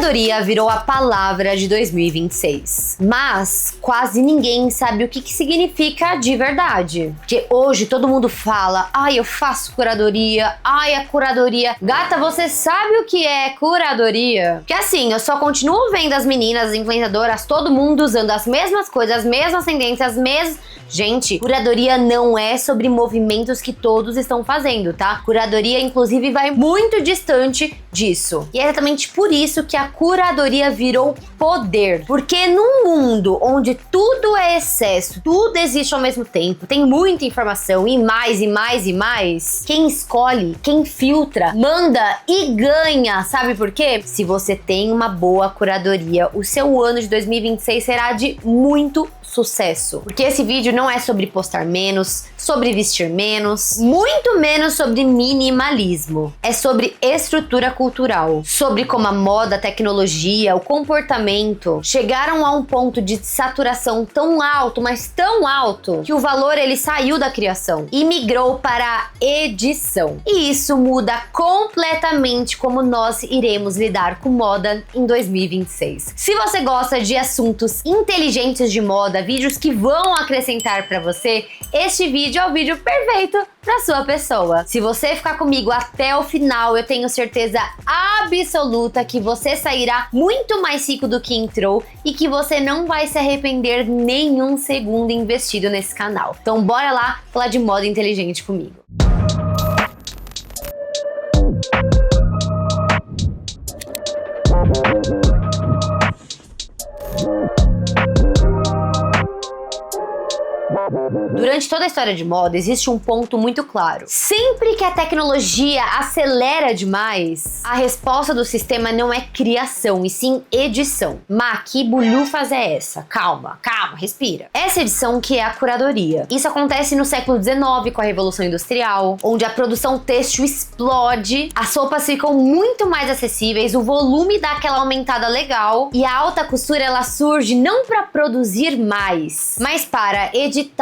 Curadoria virou a palavra de 2026, mas quase ninguém sabe o que significa de verdade. Porque hoje todo mundo fala, ai, eu faço curadoria, ai, a curadoria. Gata, você sabe o que é curadoria? Porque assim, eu só continuo vendo as meninas, as influenciadoras, todo mundo usando as mesmas coisas, as mesmas tendências, as mesmas... Gente, curadoria não é sobre movimentos que todos estão fazendo, tá? Curadoria, inclusive, vai muito distante disso. E é exatamente por isso que a curadoria virou poder. Porque num mundo onde tudo é excesso, tudo existe ao mesmo tempo, tem muita informação e mais e mais e mais, quem escolhe, quem filtra, manda e ganha. Sabe por quê? Se você tem uma boa curadoria, o seu ano de 2026 será de muito sucesso. Porque esse vídeo não é sobre postar menos, sobre vestir menos, muito menos sobre minimalismo. É sobre estrutura cultural, sobre como a moda, a tecnologia, o comportamento chegaram a um ponto de saturação tão alto, mas tão alto, que o valor ele saiu da criação e migrou para a edição. E isso muda completamente como nós iremos lidar com moda em 2026. Se você gosta de assuntos inteligentes de moda, vídeos que vão acrescentar para você, este vídeo é o vídeo perfeito para sua pessoa. Se você ficar comigo até o final, eu tenho certeza absoluta que você sairá muito mais rico do que entrou e que você não vai se arrepender nenhum segundo investido nesse canal. Então bora lá falar de moda inteligente comigo. Durante toda a história de moda, existe um ponto muito claro. Sempre que a tecnologia acelera demais, a resposta do sistema não é criação, e sim edição. Mas que bulhufas é essa? Calma, respira. Essa edição que é a curadoria. Isso acontece no século XIX, com a Revolução Industrial, onde a produção têxtil explode, as roupas ficam muito mais acessíveis, o volume dá aquela aumentada legal, e a alta costura ela surge não para produzir mais, mas para editar,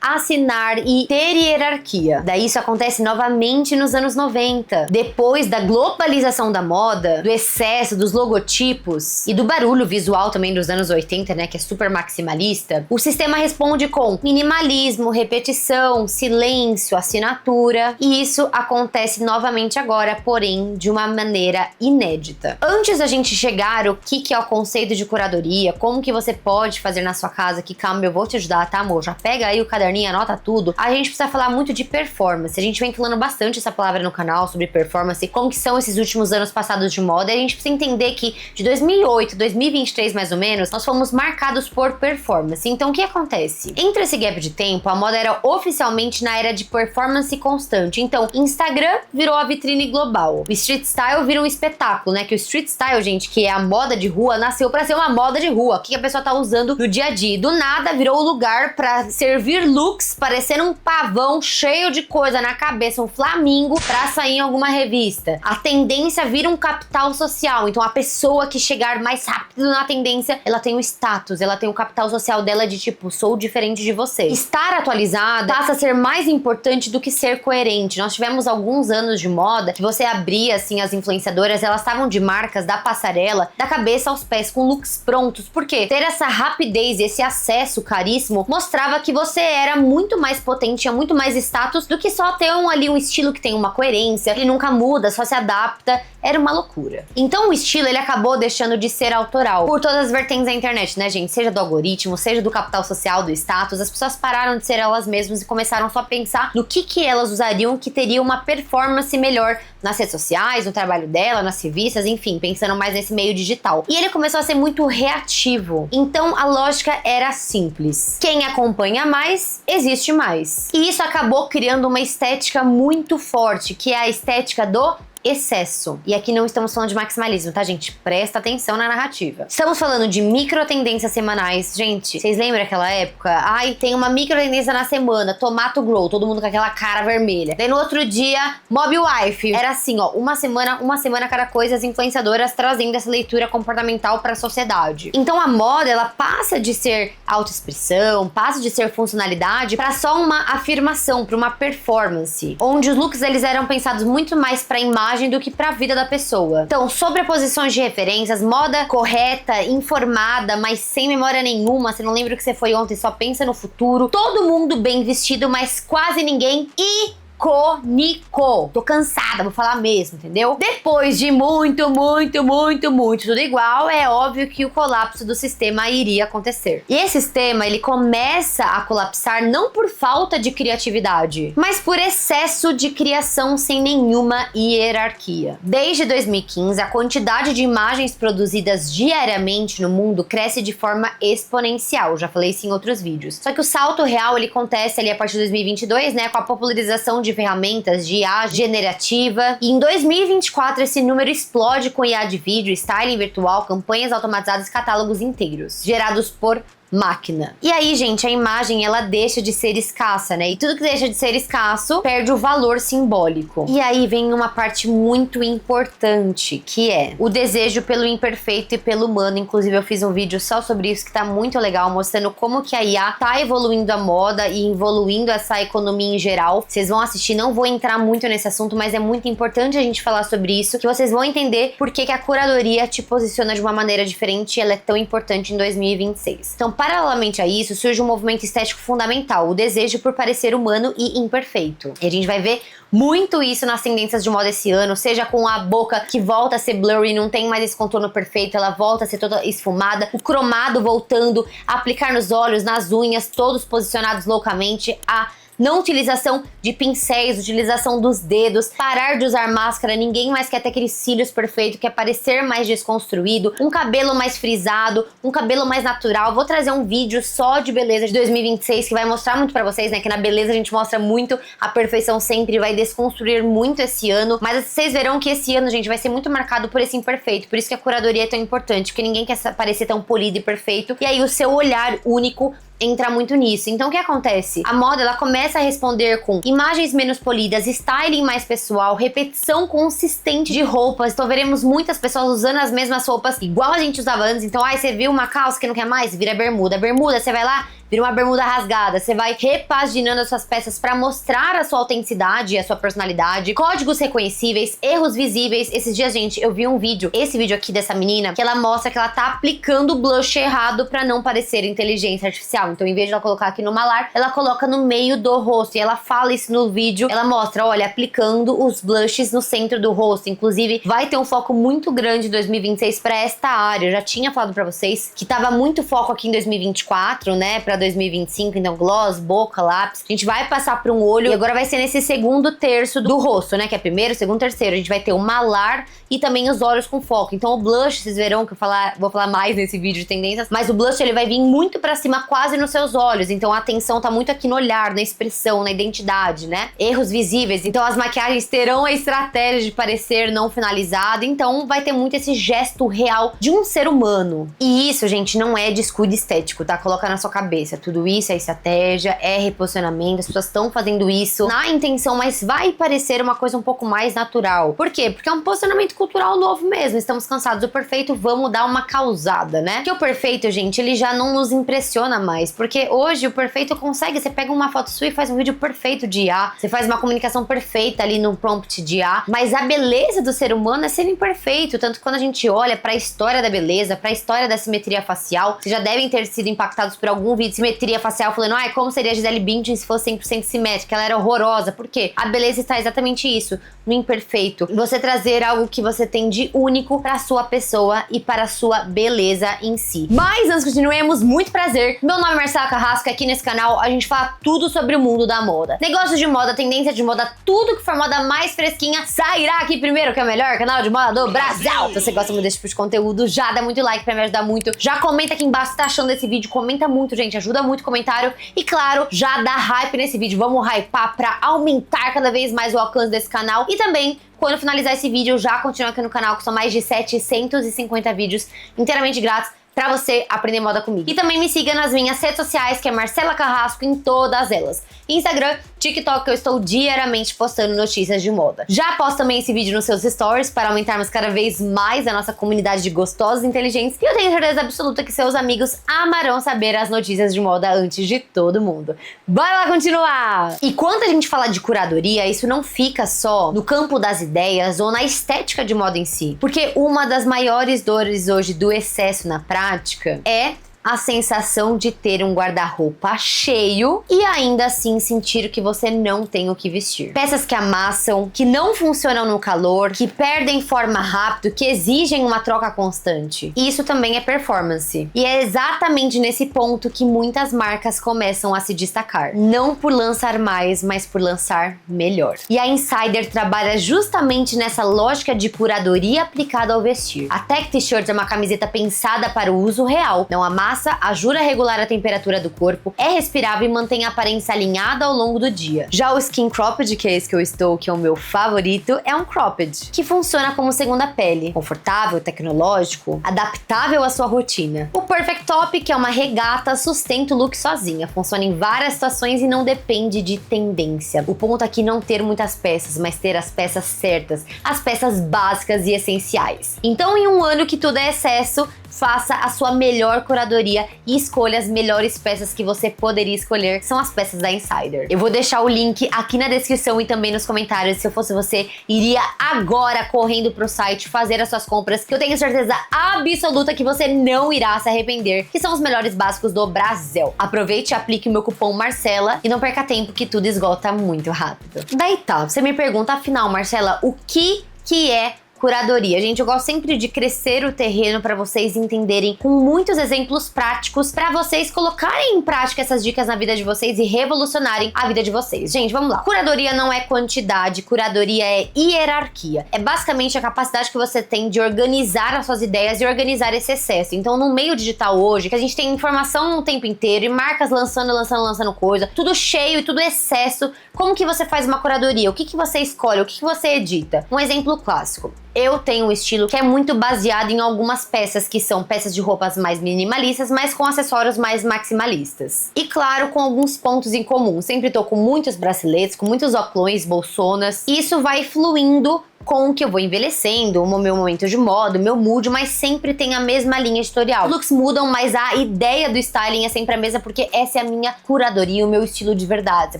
assinar e ter hierarquia. Daí isso acontece novamente nos anos 90. Depois da globalização da moda, do excesso dos logotipos e do barulho visual também dos anos 80, né, que é super maximalista, o sistema responde com minimalismo, repetição, silêncio, assinatura, e isso acontece novamente agora, porém de uma maneira inédita. Antes da gente chegar ao que é o conceito de curadoria, como que você pode fazer na sua casa, que calma, eu vou te ajudar, tá, amor? Já pega aí o caderninho, anota tudo. A gente precisa falar muito de performance. A gente vem falando bastante essa palavra no canal sobre performance, como que são esses últimos anos passados de moda, e a gente precisa entender que de 2008, 2023 mais ou menos, nós fomos marcados por performance. Então o que acontece? Entre esse gap de tempo, a moda era oficialmente na era de performance constante. Então, Instagram virou a vitrine global. O street style vira um espetáculo, né? Que o street style, gente, que é a moda de rua, nasceu pra ser uma moda de rua. O que a pessoa tá usando no dia a dia. Do nada, virou o lugar pra servir looks parecendo um pavão cheio de coisa na cabeça, um flamingo, pra sair em alguma revista. A tendência vira um capital social. Então, a pessoa que chegar mais rápido na tendência, ela tem o status, ela tem o capital social dela de tipo, sou diferente de você. Estar atualizada passa a ser mais importante do que ser coerente. Nós tivemos alguns anos de moda que você abria, assim, as influenciadoras, elas estavam de marcas da passarela, da cabeça aos pés, com looks prontos. Por quê? Ter essa rapidez, esse acesso caríssimo, mostrava que você era muito mais potente, tinha muito mais status do que só ter ali um estilo que tem uma coerência, ele nunca muda, só se adapta. Era uma loucura. Então o estilo, ele acabou deixando de ser autoral por todas as vertentes da internet, né, gente? Seja do algoritmo, seja do capital social, do status. As pessoas pararam de ser elas mesmas e começaram só a pensar no que elas usariam que teria uma performance melhor nas redes sociais, no trabalho dela, nas revistas, enfim, pensando mais nesse meio digital. E ele começou a ser muito reativo. Então a lógica era simples. Quem acompanha mais, existe mais. E isso acabou criando uma estética muito forte, que é a estética do excesso. E aqui não estamos falando de maximalismo, tá, gente? Presta atenção na narrativa. Estamos falando de micro tendências semanais. Gente, vocês lembram aquela época? Ai, tem uma micro tendência na semana, Tomato Grow, todo mundo com aquela cara vermelha. Daí no outro dia, Mob Wife. Era assim, ó, uma semana cada coisa, as influenciadoras trazendo essa leitura comportamental pra sociedade. Então a moda, ela passa de ser autoexpressão, passa de ser funcionalidade pra só uma afirmação, pra uma performance, onde os looks, eles eram pensados muito mais pra imagem imagem do que pra vida da pessoa. Então, sobreposições de referências, moda correta, informada, mas sem memória nenhuma, você não lembra o que você foi ontem, só pensa no futuro. Todo mundo bem vestido, mas quase ninguém icônico. Tô cansada, vou falar mesmo, entendeu? Depois de muito tudo igual, é óbvio que o colapso do sistema iria acontecer. E esse sistema, ele começa a colapsar não por falta de criatividade, mas por excesso de criação sem nenhuma hierarquia. Desde 2015, a quantidade de imagens produzidas diariamente no mundo cresce de forma exponencial. Já falei isso em outros vídeos. Só que o salto real, ele acontece ali a partir de 2022, né, com a popularização de ferramentas de IA generativa. E em 2024 esse número explode com IA de vídeo, styling virtual, campanhas automatizadas e catálogos inteiros, gerados por máquina. E aí, gente, a imagem, ela deixa de ser escassa, né? E tudo que deixa de ser escasso perde o valor simbólico. E aí vem uma parte muito importante, que é o desejo pelo imperfeito e pelo humano. Inclusive, eu fiz um vídeo só sobre isso que tá muito legal, mostrando como que a IA tá evoluindo a moda e evoluindo essa economia em geral. Vocês vão assistir, não vou entrar muito nesse assunto, mas é muito importante a gente falar sobre isso, que vocês vão entender por que a curadoria te posiciona de uma maneira diferente e ela é tão importante em 2026. Então, paralelamente a isso, surge um movimento estético fundamental, o desejo por parecer humano e imperfeito. E a gente vai ver muito isso nas tendências de moda esse ano, seja com a boca que volta a ser blurry, não tem mais esse contorno perfeito, ela volta a ser toda esfumada, o cromado voltando a aplicar nos olhos, nas unhas, todos posicionados loucamente, a não utilização de pincéis, utilização dos dedos, parar de usar máscara, ninguém mais quer ter aqueles cílios perfeitos, quer parecer mais desconstruído, um cabelo mais frisado, um cabelo mais natural. Vou trazer um vídeo só de beleza de 2026 que vai mostrar muito pra vocês, né, que na beleza a gente mostra muito a perfeição sempre, vai desconstruir muito esse ano, mas vocês verão que esse ano, gente, vai ser muito marcado por esse imperfeito, por isso que a curadoria é tão importante, porque ninguém quer parecer tão polido e perfeito, e aí o seu olhar único entra muito nisso. Então o que acontece? A moda, ela começa a responder com imagens menos polidas, styling mais pessoal, repetição consistente de roupas. Então veremos muitas pessoas usando as mesmas roupas igual a gente usava antes. Então, você viu uma calça que não quer mais? Vira bermuda. Bermuda, você vai lá, vira uma bermuda rasgada. Você vai repaginando as suas peças pra mostrar a sua autenticidade e a sua personalidade. Códigos reconhecíveis, erros visíveis. Esses dias, gente, eu vi um vídeo, esse vídeo aqui dessa menina, que ela mostra que ela tá aplicando o blush errado pra não parecer inteligência artificial. Então, em vez de ela colocar aqui no malar, ela coloca no meio do rosto. E ela fala isso no vídeo. Ela mostra, olha, aplicando os blushes no centro do rosto. Inclusive, vai ter um foco muito grande em 2026 pra esta área. Eu já tinha falado pra vocês que tava muito foco aqui em 2024, né, pra 2025. Então, gloss, boca, lápis. A gente vai passar pra um olho. E agora vai ser nesse segundo terço do rosto, né, que é primeiro, segundo, terceiro. A gente vai ter o malar e também os olhos com foco. Então, o blush, vocês verão que vou falar mais nesse vídeo de tendências, mas o blush, ele vai vir muito pra cima, quase nos seus olhos. Então, a atenção tá muito aqui no olhar, na expressão, na identidade, né? Erros visíveis. Então, as maquiagens terão a estratégia de parecer não finalizado. Então, vai ter muito esse gesto real de um ser humano. E isso, gente, não é descuido estético, tá? Coloca na sua cabeça. Tudo isso é estratégia, é reposicionamento. As pessoas estão fazendo isso na intenção, mas vai parecer uma coisa um pouco mais natural. Por quê? Porque é um posicionamento cultural novo mesmo. Estamos cansados do perfeito, vamos dar uma causada, né? Porque o perfeito, gente, ele já não nos impressiona mais. Porque hoje o perfeito consegue, você pega uma foto sua e faz um vídeo perfeito de IA, você faz uma comunicação perfeita ali no prompt de IA, mas a beleza do ser humano é ser imperfeito. Tanto que quando a gente olha pra história da beleza, pra história da simetria facial, vocês já devem ter sido impactados por algum vídeo de simetria facial falando, ai, como seria a Gisele Bündchen se fosse 100% simétrica? Ela era horrorosa. Por quê? A beleza está exatamente isso, no imperfeito. Você trazer algo que você tem de único pra sua pessoa e para a sua beleza em si. Mas antes que continuemos, muito prazer. Meu nome é Marcela Carrasco, aqui nesse canal a gente fala tudo sobre o mundo da moda. Negócios de moda, tendência de moda, tudo que for moda mais fresquinha sairá aqui primeiro, que é o melhor canal de moda do Brasil. Se você gosta muito desse tipo de conteúdo, já dá muito like pra me ajudar muito. Já comenta aqui embaixo se tá achando desse vídeo, comenta muito, gente, ajuda muito o comentário. E claro, já dá hype nesse vídeo, vamos hypar pra aumentar cada vez mais o alcance desse canal. E também, quando finalizar esse vídeo, já continua aqui no canal, que são mais de 750 vídeos inteiramente grátis pra você aprender moda comigo. E também me siga nas minhas redes sociais, que é Marcela Carrasco em todas elas. Instagram, TikTok, eu estou diariamente postando notícias de moda. Já posto também esse vídeo nos seus stories para aumentarmos cada vez mais a nossa comunidade de gostosos e inteligentes. E eu tenho certeza absoluta que seus amigos amarão saber as notícias de moda antes de todo mundo. Bora lá continuar! E quando a gente fala de curadoria, isso não fica só no campo das ideias ou na estética de moda em si. Porque uma das maiores dores hoje do excesso na prática é a sensação de ter um guarda-roupa cheio e ainda assim sentir que você não tem o que vestir. Peças que amassam, que não funcionam no calor, que perdem forma rápido, que exigem uma troca constante. E isso também é performance. E é exatamente nesse ponto que muitas marcas começam a se destacar. Não por lançar mais, mas por lançar melhor. E a Insider trabalha justamente nessa lógica de curadoria aplicada ao vestir. A Tech T-shirt é uma camiseta pensada para o uso real. Não amassa, ajuda a regular a temperatura do corpo, é respirável e mantém a aparência alinhada ao longo do dia. Já o Skin Cropped, que é esse que eu estou, que é o meu favorito, é um cropped, que funciona como segunda pele, confortável, tecnológico, adaptável à sua rotina. O Perfect Top, que é uma regata, sustenta o look sozinha, funciona em várias situações e não depende de tendência. O ponto aqui é não ter muitas peças, mas ter as peças certas, as peças básicas e essenciais. Então, em um ano que tudo é excesso, faça a sua melhor curadoria e escolha as melhores peças que você poderia escolher, que são as peças da Insider. Eu vou deixar o link aqui na descrição e também nos comentários. Se eu fosse você, iria agora correndo pro site fazer as suas compras, que eu tenho certeza absoluta que você não irá se arrepender, que são os melhores básicos do Brasil. Aproveite e aplique o meu cupom Marcela e não perca tempo, que tudo esgota muito rápido. Daí tá, você me pergunta, afinal, Marcela, o que é curadoria? Gente, eu gosto sempre de crescer o terreno para vocês entenderem com muitos exemplos práticos para vocês colocarem em prática essas dicas na vida de vocês e revolucionarem a vida de vocês. Gente, vamos lá. Curadoria não é quantidade, curadoria é hierarquia. É basicamente a capacidade que você tem de organizar as suas ideias e organizar esse excesso. Então, no meio digital hoje, que a gente tem informação o tempo inteiro e marcas lançando coisa, tudo cheio e tudo excesso, como que você faz uma curadoria? O que você escolhe? O que você edita? Um exemplo clássico. Eu tenho um estilo que é muito baseado em algumas peças que são peças de roupas mais minimalistas, mas com acessórios mais maximalistas. E claro, com alguns pontos em comum. Sempre tô com muitos braceletes, com muitos óculos, bolsonas. E isso vai fluindo com que eu vou envelhecendo, o meu momento de moda, o meu mood, mas sempre tem a mesma linha editorial. Os looks mudam, mas a ideia do styling é sempre a mesma, porque essa é a minha curadoria, o meu estilo de verdade. Você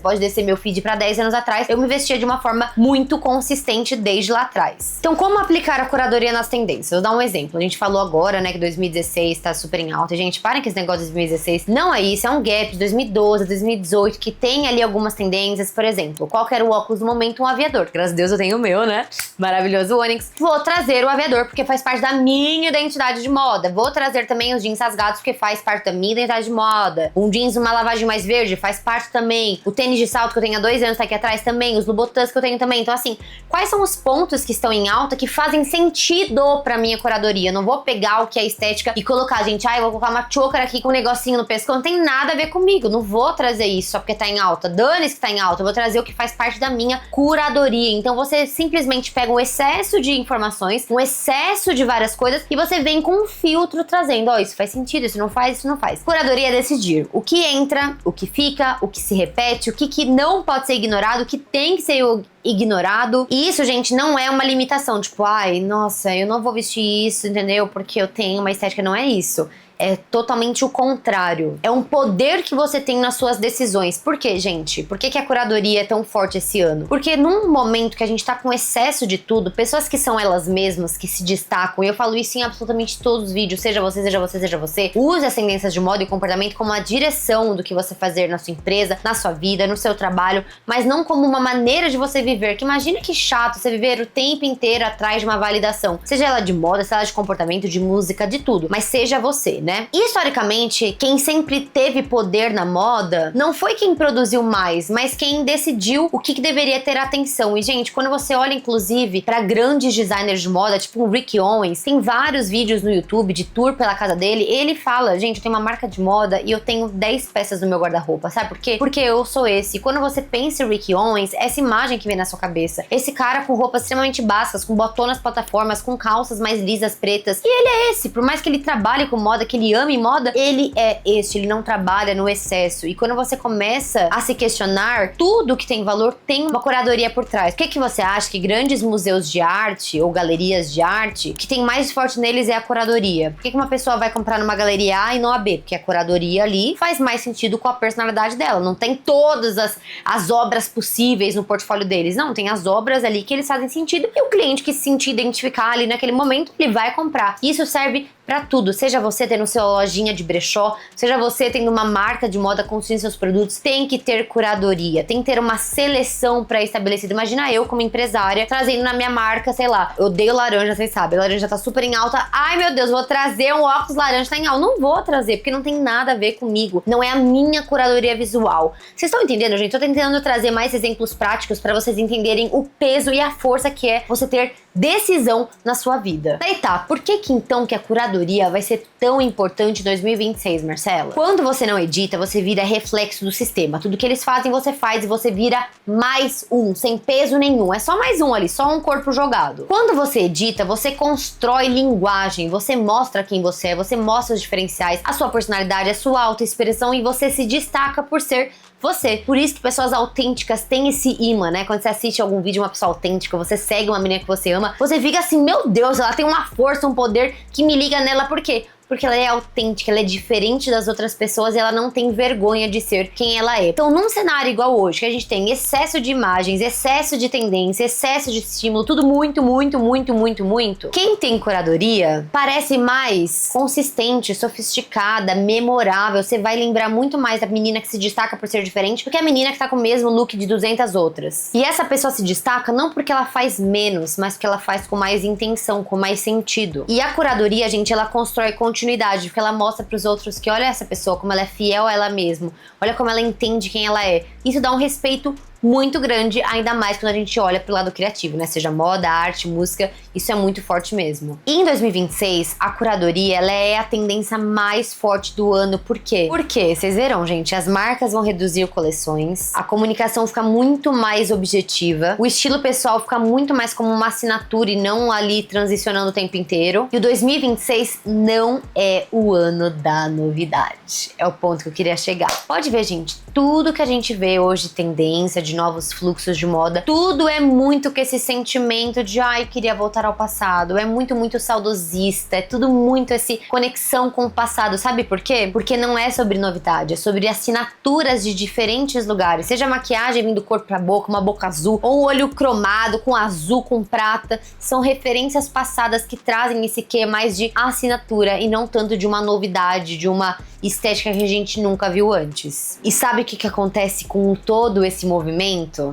pode descer meu feed pra 10 anos atrás, eu me vestia de uma forma muito consistente desde lá atrás. Então, como aplicar a curadoria nas tendências? Vou dar um exemplo. A gente falou agora, né, que 2016 tá super em alta. Gente, parem com esse negócio de 2016. Não é isso, é um gap de 2012, 2018, que tem ali algumas tendências. Por exemplo, qual que era o óculos do momento? Um aviador. Graças a Deus eu tenho o meu, né? Maravilhoso Onix. Vou trazer o aviador porque faz parte da minha identidade de moda. Vou trazer também os jeans rasgados porque faz parte da minha identidade de moda. Um jeans, uma lavagem mais verde faz parte também. O tênis de salto que eu tenho há 2 anos tá aqui atrás também. Os Louboutins que eu tenho também. Então assim, quais são os pontos que estão em alta que fazem sentido pra minha curadoria? Eu não vou pegar o que é estética e colocar, gente, eu vou colocar uma choker aqui com um negocinho no pescoço. Não tem nada a ver comigo. Não vou trazer isso só porque tá em alta. Dane-se que tá em alta. Eu vou trazer o que faz parte da minha curadoria. Então você simplesmente pega um excesso de informações, um excesso de várias coisas e você vem com um filtro trazendo, isso faz sentido, isso não faz, isso não faz. Curadoria é decidir o que entra, o que fica, o que se repete, o que não pode ser ignorado, o que tem que ser ignorado. E isso, gente, não é uma limitação, tipo, nossa, eu não vou vestir isso, entendeu? Porque eu tenho uma estética, não é isso. É totalmente o contrário. É um poder que você tem nas suas decisões. Por quê, gente? Por que a curadoria é tão forte esse ano? Porque num momento que a gente tá com excesso de tudo, pessoas que são elas mesmas, que se destacam, e eu falo isso em absolutamente todos os vídeos, seja você, use as tendências de moda e comportamento como a direção do que você fazer na sua empresa, na sua vida, no seu trabalho, mas não como uma maneira de você viver. Que imagina que chato você viver o tempo inteiro atrás de uma validação. Seja ela de moda, seja ela de comportamento, de música, de tudo. Mas seja você, né? E historicamente, quem sempre teve poder na moda não foi quem produziu mais, mas quem decidiu o que deveria ter atenção. E, gente, quando você olha, inclusive, para grandes designers de moda, tipo o Rick Owens, tem vários vídeos no YouTube de tour pela casa dele, ele fala, gente, eu tenho uma marca de moda e eu tenho 10 peças no meu guarda-roupa, sabe por quê? Porque eu sou esse. E quando você pensa em Rick Owens, essa imagem que vem na sua cabeça. Esse cara com roupas extremamente básicas, com botão nas plataformas, com calças mais lisas, pretas. E ele é esse, por mais que ele trabalhe com moda, que ele ame moda, ele é este, ele não trabalha no excesso. E quando você começa a se questionar, tudo que tem valor tem uma curadoria por trás. Por que você acha que grandes museus de arte ou galerias de arte, que tem mais forte neles é a curadoria? Por que uma pessoa vai comprar numa galeria A e não a B? Porque a curadoria ali faz mais sentido com a personalidade dela. Não tem todas as obras possíveis no portfólio deles. Não, tem as obras ali que eles fazem sentido e o cliente que se sentir identificar ali naquele momento, ele vai comprar. Isso serve pra tudo, seja você tendo sua lojinha de brechó, seja você tendo uma marca de moda construindo seus produtos, tem que ter curadoria, tem que ter uma seleção pré-estabelecida. Imagina eu como empresária trazendo na minha marca, sei lá, eu odeio laranja, vocês sabem, a laranja tá super em alta, ai meu Deus, vou trazer um óculos laranja, tá em alta. Não vou trazer, porque não tem nada a ver comigo, não é a minha curadoria visual. Vocês estão entendendo, gente? Tô tentando trazer mais exemplos práticos pra vocês entenderem o peso e a força que é você ter decisão na sua vida. Daí tá, por que então que a curadoria vai ser tão importante em 2026, Marcela? Quando você não edita, você vira reflexo do sistema. Tudo que eles fazem, você faz e você vira mais um, sem peso nenhum. É só mais um ali, só um corpo jogado. Quando você edita, você constrói linguagem, você mostra quem você é, você mostra os diferenciais, a sua personalidade, a sua autoexpressão e você se destaca por ser você. Por isso que pessoas autênticas têm esse imã, né? Quando você assiste algum vídeo de uma pessoa autêntica, você segue uma menina que você ama, você fica assim, meu Deus, ela tem uma força, um poder que me liga nela. Por quê? Porque ela é autêntica, ela é diferente das outras pessoas e ela não tem vergonha de ser quem ela é. Então, num cenário igual hoje, que a gente tem excesso de imagens, excesso de tendência, excesso de estímulo, tudo muito, quem tem curadoria parece mais consistente, sofisticada, memorável. Você vai lembrar muito mais da menina que se destaca por ser diferente do que a menina que tá com o mesmo look de 200 outras. E essa pessoa se destaca não porque ela faz menos, mas porque ela faz com mais intenção, com mais sentido. E a curadoria, gente, ela constrói continuidade, porque ela mostra pros outros que olha essa pessoa, como ela é fiel a ela mesma, olha como ela entende quem ela é. Isso dá um respeito muito grande, ainda mais quando a gente olha pro lado criativo, né? Seja moda, arte, música, isso é muito forte mesmo. E em 2026, a curadoria, ela é a tendência mais forte do ano. Por quê? Porque, vocês verão, gente, as marcas vão reduzir coleções, a comunicação fica muito mais objetiva, o estilo pessoal fica muito mais como uma assinatura e não ali transicionando o tempo inteiro. E o 2026 não é o ano da novidade. É o ponto que eu queria chegar. Pode ver, gente, tudo que a gente vê hoje de tendência, de novos fluxos de moda, tudo é muito com esse sentimento de ai, queria voltar ao passado, é muito saudosista, é tudo muito essa conexão com o passado. Sabe por quê? Porque não é sobre novidade, é sobre assinaturas de diferentes lugares, seja maquiagem vindo do corpo pra boca, uma boca azul, ou um olho cromado com azul, com prata, são referências passadas que trazem esse quê mais de assinatura e não tanto de uma novidade, de uma estética que a gente nunca viu antes. E sabe o que acontece com todo esse movimento?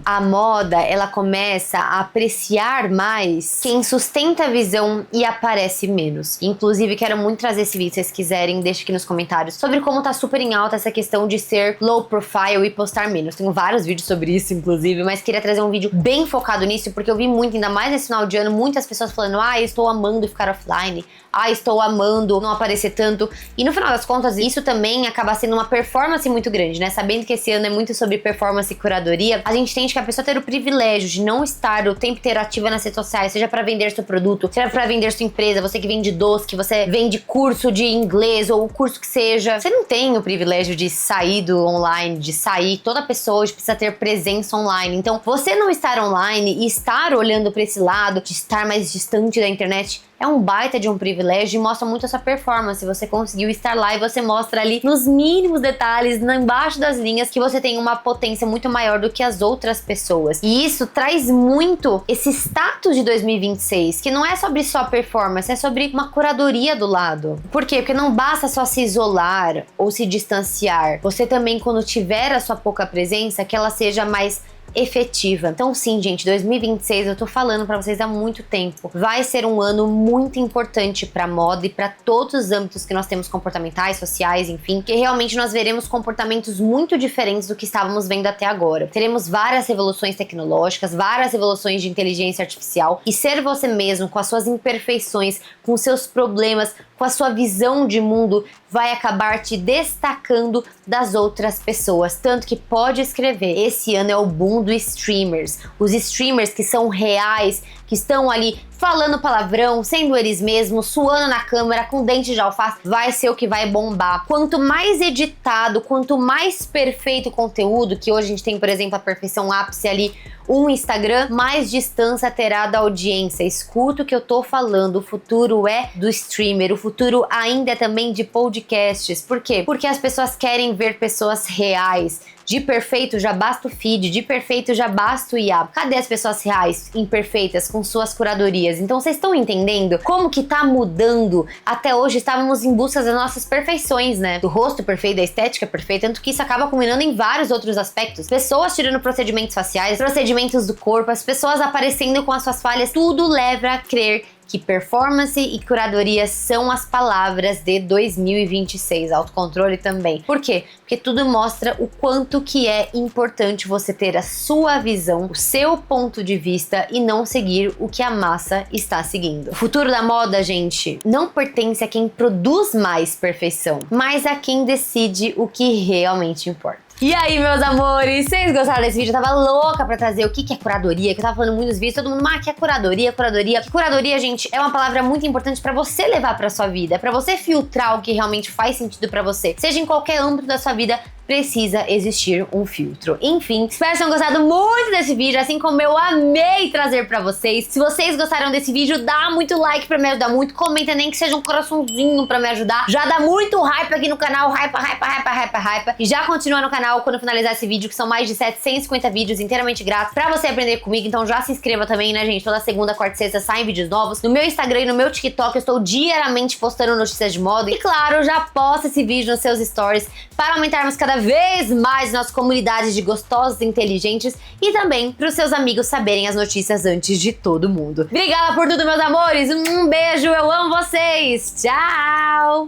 A moda, ela começa a apreciar mais quem sustenta a visão e aparece menos. Inclusive, quero muito trazer esse vídeo, se vocês quiserem, deixa aqui nos comentários, sobre como tá super em alta essa questão de ser low profile e postar menos. Tenho vários vídeos sobre isso, inclusive, mas queria trazer um vídeo bem focado nisso, porque eu vi muito, ainda mais nesse final de ano, muitas pessoas falando, ah, eu estou amando ficar offline, ah, estou amando não aparecer tanto. E no final das contas, isso também acaba sendo uma performance muito grande, né? Sabendo que esse ano é muito sobre performance e curadoria, a gente entende que a pessoa ter o privilégio de não estar o tempo inteiro ativa nas redes sociais, seja para vender seu produto, seja para vender sua empresa, você que vende doce, que você vende curso de inglês ou o curso que seja, você não tem o privilégio de sair do online, de sair. Toda pessoa hoje precisa ter presença online. Então, você não estar online e estar olhando para esse lado, de estar mais distante da internet, é um baita de um privilégio e mostra muito a sua performance. Você conseguiu estar lá e você mostra ali nos mínimos detalhes, embaixo das linhas, que você tem uma potência muito maior do que as outras pessoas. E isso traz muito esse status de 2026, que não é sobre só performance, é sobre uma curadoria do lado. Por quê? Porque não basta só se isolar ou se distanciar. Você também, quando tiver a sua pouca presença, que ela seja mais efetiva. Então sim, gente, 2026, eu tô falando pra vocês há muito tempo, vai ser um ano muito importante pra moda e pra todos os âmbitos que nós temos, comportamentais, sociais, enfim, que realmente nós veremos comportamentos muito diferentes do que estávamos vendo até agora. Teremos várias revoluções tecnológicas, várias revoluções de inteligência artificial, e ser você mesmo, com as suas imperfeições, com os seus problemas, com a sua visão de mundo, vai acabar te destacando das outras pessoas. Tanto que pode escrever, esse ano é o boom do streamers. Os streamers que são reais, que estão ali falando palavrão, sendo eles mesmos, suando na câmera, com dente de alface, vai ser o que vai bombar. Quanto mais editado, quanto mais perfeito o conteúdo, que hoje a gente tem, por exemplo, a perfeição ápice ali, um Instagram, mais distância terá da audiência. Escuta o que eu tô falando, o futuro é do streamer, o futuro ainda é também de podcasts. Por quê? Porque as pessoas querem ver pessoas reais. De perfeito já basta o feed, de perfeito já basta o IA. Cadê as pessoas reais, imperfeitas, com suas curadorias? Então vocês estão entendendo como que tá mudando? Até hoje estávamos em busca das nossas perfeições, né? Do rosto perfeito, da estética perfeita, tanto que isso acaba combinando em vários outros aspectos. Pessoas tirando procedimentos faciais, procedimentos do corpo, as pessoas aparecendo com as suas falhas, tudo leva a crer que performance e curadoria são as palavras de 2026, autocontrole também. Por quê? Porque tudo mostra o quanto que é importante você ter a sua visão, o seu ponto de vista e não seguir o que a massa está seguindo. O futuro da moda, gente, não pertence a quem produz mais perfeição, mas a quem decide o que realmente importa. E aí, meus amores, vocês gostaram desse vídeo? Eu tava louca pra trazer o que é curadoria, que eu tava falando em muitos vídeos, todo mundo, que é curadoria, curadoria. Curadoria, gente, é uma palavra muito importante pra você levar pra sua vida, pra você filtrar o que realmente faz sentido pra você. Seja em qualquer âmbito da sua vida, precisa existir um filtro. Enfim, espero que tenham gostado muito desse vídeo, assim como eu amei trazer pra vocês. Se vocês gostaram desse vídeo, dá muito like pra me ajudar muito, comenta nem que seja um coraçãozinho pra me ajudar. Já dá muito hype aqui no canal, hype. E já continua no canal quando finalizar esse vídeo, que são mais de 750 vídeos inteiramente grátis pra você aprender comigo. Então já se inscreva também, né, gente? Toda segunda, quarta e sexta saem vídeos novos. No meu Instagram e no meu TikTok eu estou diariamente postando notícias de moda. E claro, já posta esse vídeo nos seus stories para aumentarmos cada vez mais nossa comunidade de gostosos e inteligentes e também para os seus amigos saberem as notícias antes de todo mundo. Obrigada por tudo, meus amores. Um beijo, eu amo vocês. Tchau!